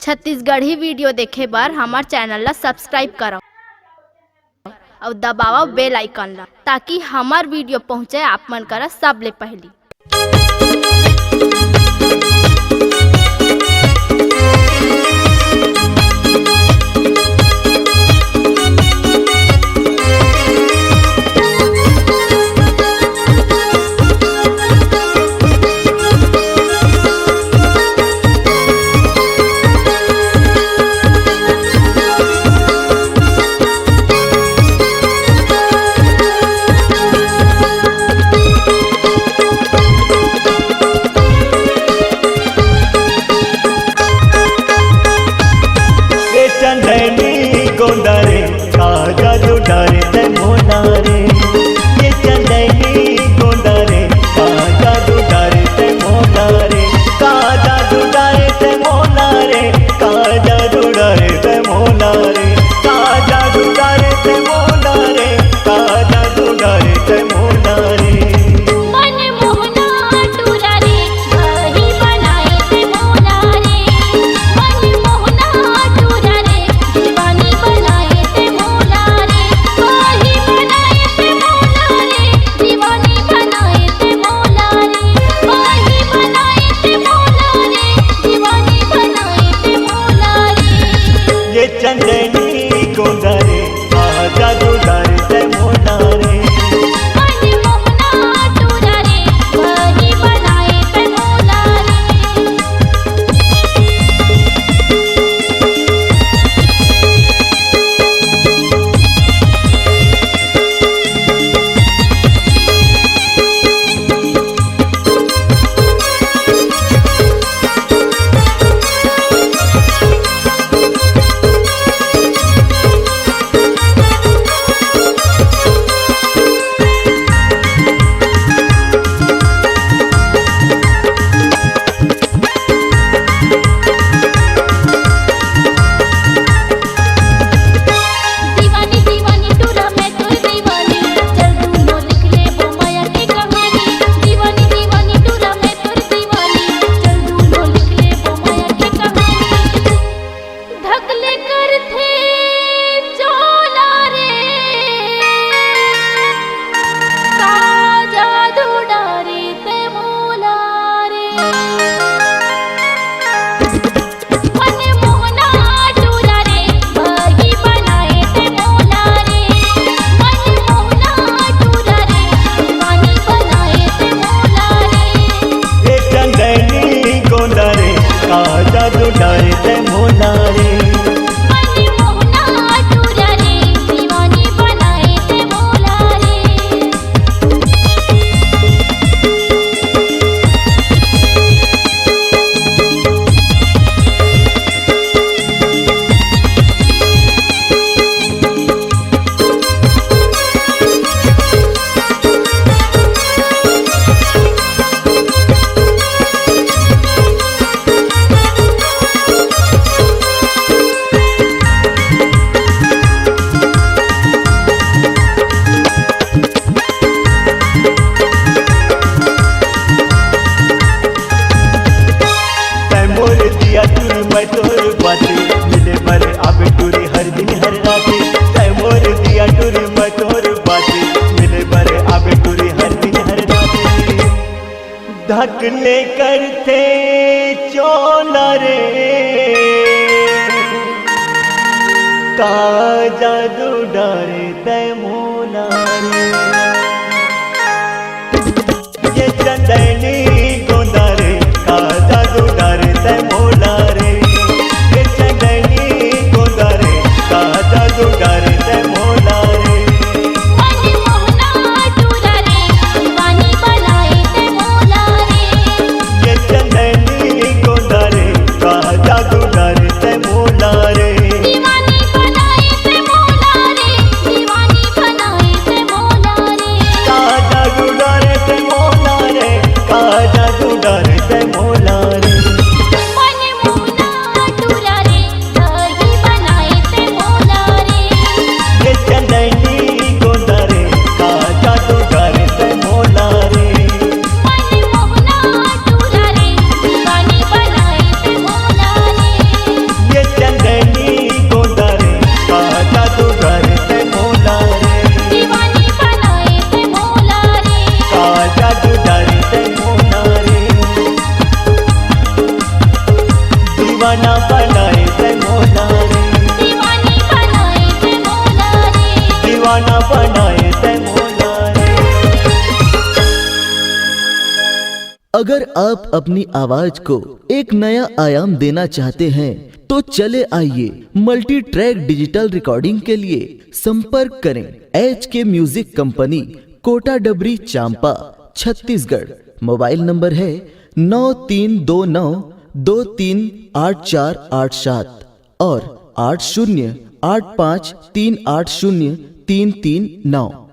Chhattisgarhi video देखे बर हमार चैनल ला सब्सक्राइब करो और दबाओ बेल आइकन ला ताकि हमार वीडियो पहुँचे आप मन करा सबले पहली। धकले करते चोला रे का जादू डारे तय मोला रे ये चंदनी गोंदा रे का जादू डारे तय मोला रे ये चंदनी गोंदा रे का जादू डारे तय मोला रे मन दीवाना बनाए ते मौला रे, दीवानी बनाए थे मौला रे। दीवाना बनाए ते मौला रे। अगर आप अपनी आवाज को एक नया आयाम देना चाहते हैं तो चले आइए मल्टी ट्रैक डिजिटल रिकॉर्डिंग के लिए संपर्क करें HK म्यूजिक कंपनी, कोटा डबरी, चांपा, छत्तीसगढ़। मोबाइल नंबर है 9329238487 और 8085380339।